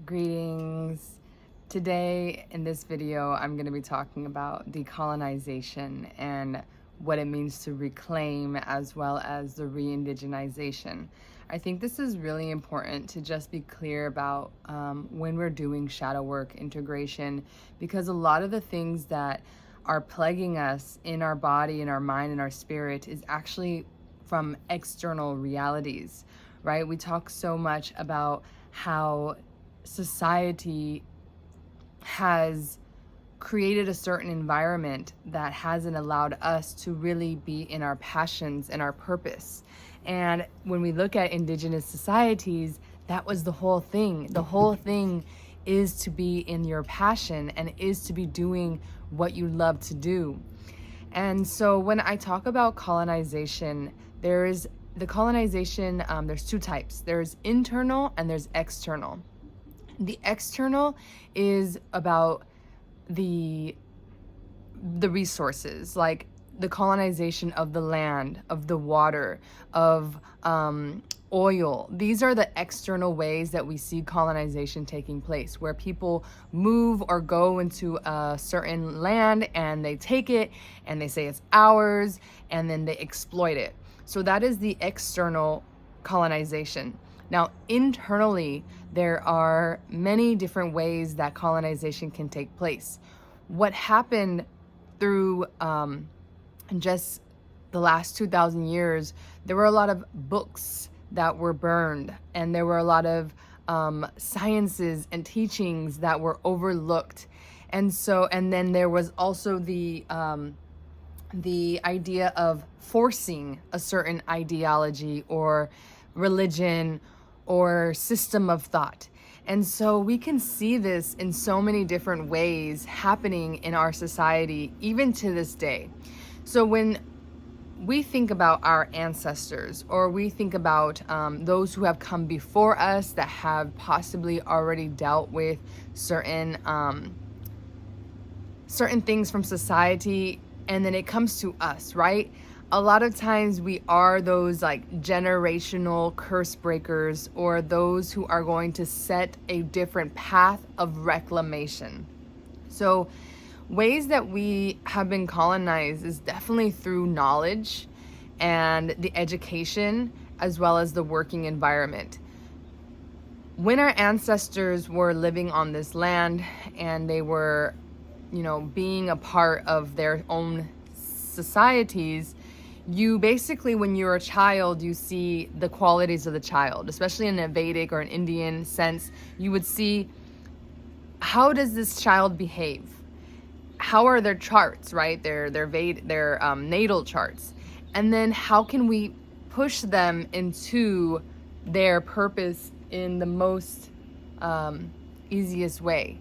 Greetings. Today in this video, I'm going to be talking about decolonization and what it means to reclaim as well as the re-indigenization. I think this is really important to just be clear about when we're doing shadow work integration, because a lot of the things that are plaguing us in our body, in our mind, in our spirit is actually from external realities, right? We talk so much about how society has created a certain environment that hasn't allowed us to really be in our passions and our purpose. And when we look at indigenous societies, that was the whole thing. The whole thing is to be in your passion and is to be doing what you love to do. And so when I talk about colonization, there's two types. There's internal and there's external. The external is about the resources, like the colonization of the land, of the water, of oil. These are the external ways that we see colonization taking place, where people move or go into a certain land and they take it and they say it's ours and then they exploit it. So that is the external colonization. Now, internally, there are many different ways that colonization can take place. What happened through just the last 2,000 years, there were a lot of books that were burned, and there were a lot of sciences and teachings that were overlooked. And then there was also the idea of forcing a certain ideology or religion or system of thought. And so we can see this in so many different ways happening in our society, even to this day. So when we think about our ancestors, or we think about those who have come before us that have possibly already dealt with certain things from society, and then it comes to us, right? A lot of times we are those like generational curse breakers, or those who are going to set a different path of reclamation. So ways that we have been colonized is definitely through knowledge and the education, as well as the working environment. When our ancestors were living on this land and they were, being a part of their own societies, you basically, when you're a child, you see the qualities of the child, especially in a Vedic or an Indian sense. You would see, how does this child behave? How are their charts, right? Their natal charts. And then how can we push them into their purpose in the most easiest way?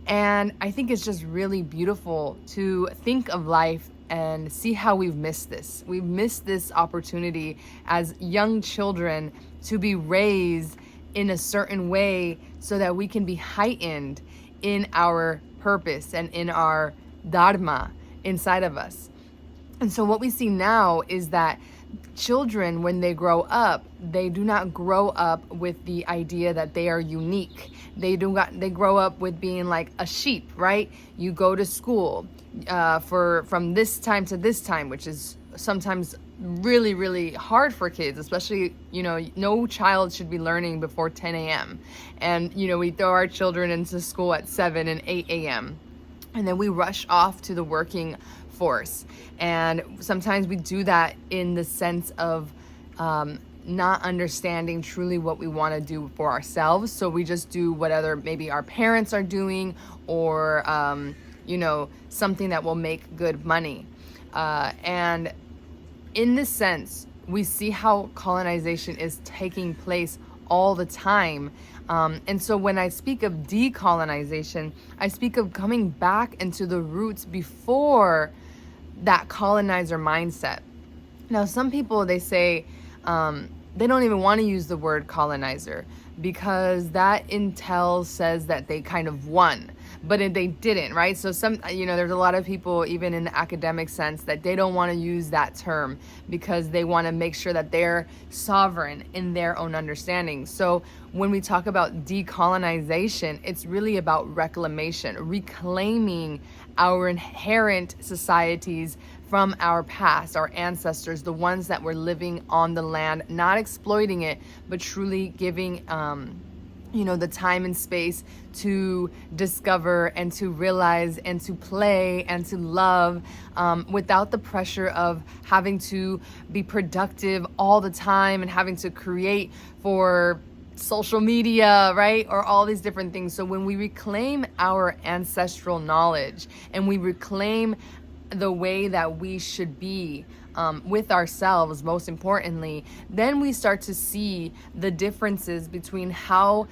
And I think it's just really beautiful to think of life and see how we've missed this. We've missed this opportunity as young children to be raised in a certain way so that we can be heightened in our purpose and in our dharma inside of us. And so what we see now is that children, when they grow up, they do not grow up with the idea that they are unique. They grow up with being like a sheep, right? You go to school from this time to this time, which is sometimes really, really hard for kids, especially, no child should be learning before 10 a.m. And, we throw our children into school at 7 and 8 a.m. And then we rush off to the working force. And sometimes we do that in the sense of not understanding truly what we want to do for ourselves. So we just do whatever maybe our parents are doing, or something that will make good money. And in this sense, we see how colonization is taking place all the time. And so when I speak of decolonization, I speak of coming back into the roots before that colonizer mindset. Now, some people, they say they don't even want to use the word colonizer, because that says that they kind of won. but they didn't, right? So there's a lot of people, even in the academic sense, that they don't want to use that term because they want to make sure that they're sovereign in their own understanding. So when we talk about decolonization, it's really about reclamation, reclaiming our inherent societies from our past, our ancestors, the ones that were living on the land, not exploiting it, but truly giving the time and space to discover and to realize and to play and to love, without the pressure of having to be productive all the time and having to create for social media, right? Or all these different things. So when we reclaim our ancestral knowledge and we reclaim the way that we should be, with ourselves, most importantly, then we start to see the differences between how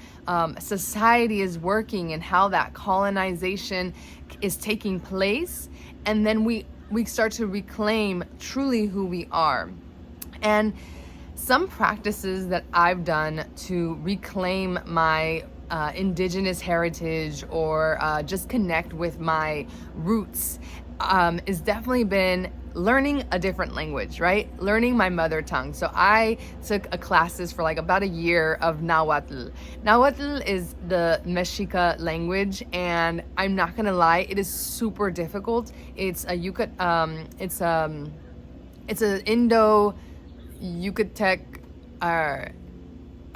society is working and how that colonization is taking place. And then we start to reclaim truly who we are. And some practices that I've done to reclaim my indigenous heritage, or just connect with my roots, has definitely been learning a different language, right? Learning my mother tongue. So I took classes for like about a year of Nahuatl. Nahuatl is the Mexica language, and I'm not gonna lie, it is super difficult. It's a it's a Indo-Yucatec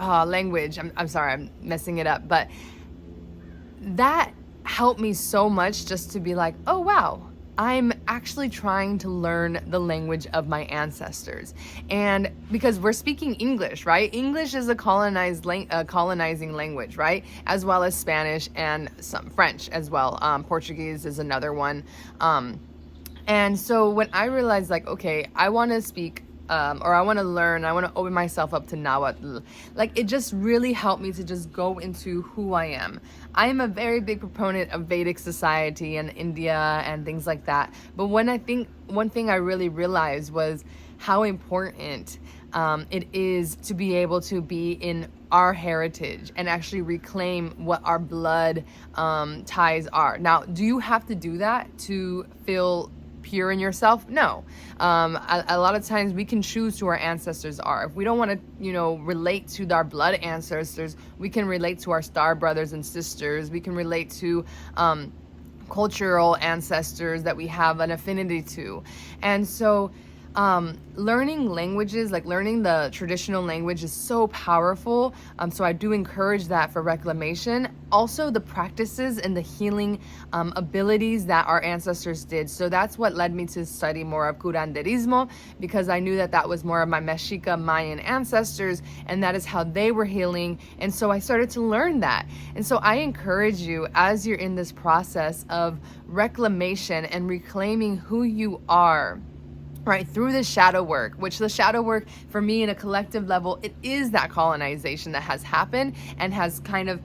language. I'm sorry, I'm messing it up, but that helped me so much just to be like, oh wow, I'm actually trying to learn the language of my ancestors. And because we're speaking English, right? English is a colonizing language, right? As well as Spanish and some French as well. Portuguese is another one. And so when I realized, like, okay, I want to speak, or I want to learn, I want to open myself up to Nahuatl, like, it just really helped me to just go into who I am. I am a very big proponent of Vedic society and India and things like that. But one thing I really realized was how important it is to be able to be in our heritage and actually reclaim what our blood ties are. Now, do you have to do that to feel pure in yourself? No. A lot of times we can choose who our ancestors are. If we don't want to, relate to our blood ancestors, we can relate to our star brothers and sisters. We can relate to cultural ancestors that we have an affinity to. And so learning languages, like learning the traditional language, is so powerful. So I do encourage that for reclamation. Also the practices and the healing abilities that our ancestors did. So that's what led me to study more of curanderismo, because I knew that was more of my Mexica Mayan ancestors, and that is how they were healing. And so I started to learn that. And so I encourage you, as you're in this process of reclamation and reclaiming who you are, right, through the shadow work, which the shadow work for me in a collective level, it is that colonization that has happened and has kind of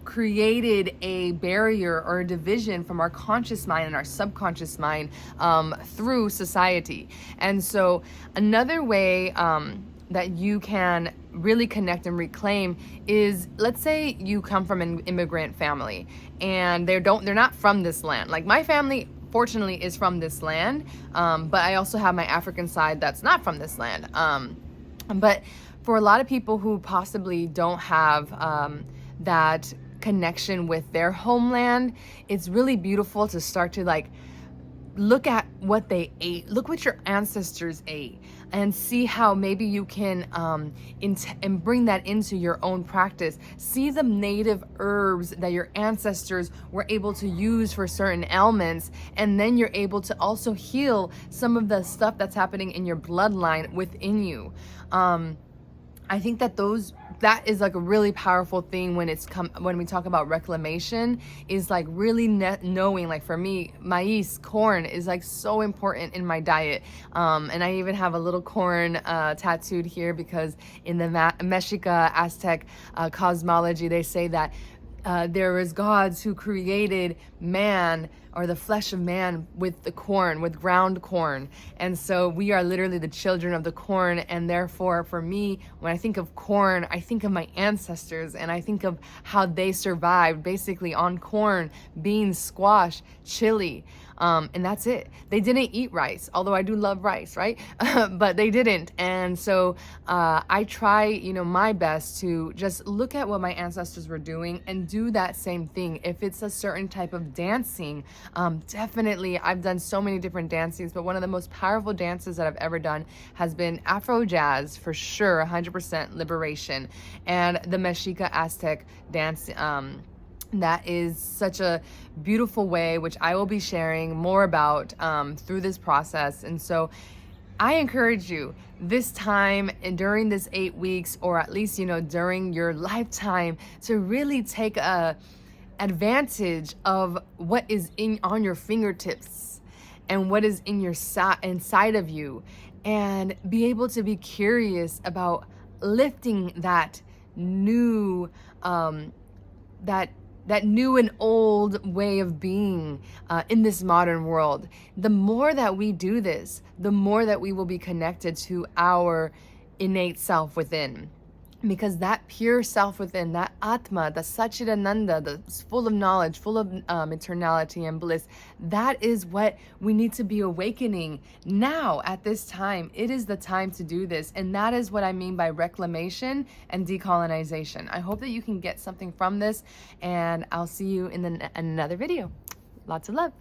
created a barrier or a division from our conscious mind and our subconscious mind through society. And so another way that you can really connect and reclaim is, let's say you come from an immigrant family and they're not from this land. Like my family, fortunately, is from this land, but I also have my African side that's not from this land. But for a lot of people who possibly don't have that connection with their homeland, it's really beautiful to start to like look at what they ate, look what your ancestors ate, and see how maybe you can and bring that into your own practice. See the native herbs that your ancestors were able to use for certain ailments, and then you're able to also heal some of the stuff that's happening in your bloodline within you. I think that is like a really powerful thing when we talk about reclamation, is like really knowing, like for me, maize, corn is like so important in my diet. And I even have a little corn tattooed here, because in the Mexica Aztec cosmology, they say that There is gods who created man, or the flesh of man, with the corn, with ground corn. And so we are literally the children of the corn. And therefore, for me, when I think of corn, I think of my ancestors, and I think of how they survived basically on corn, beans, squash, chili. And that's it. They didn't eat rice, although I do love rice, right? But they didn't. And so I try, my best to just look at what my ancestors were doing and do that same thing. If it's a certain type of dancing, definitely, I've done so many different dances, but one of the most powerful dances that I've ever done has been Afro jazz, for sure, 100% liberation, and the Mexica Aztec dance. That is such a beautiful way, which I will be sharing more about through this process. And so I encourage you this time and during this 8 weeks, or at least, during your lifetime, to really take advantage of what is on your fingertips and what is in your inside of you, and be able to be curious about lifting that new that new and old way of being in this modern world. The more that we do this, the more that we will be connected to our innate self within. Because that pure self within, that Atma, the Satchidananda, that's full of knowledge, full of eternality and bliss, that is what we need to be awakening now at this time. It is the time to do this. And that is what I mean by reclamation and decolonization. I hope that you can get something from this, and I'll see you in another video. Lots of love.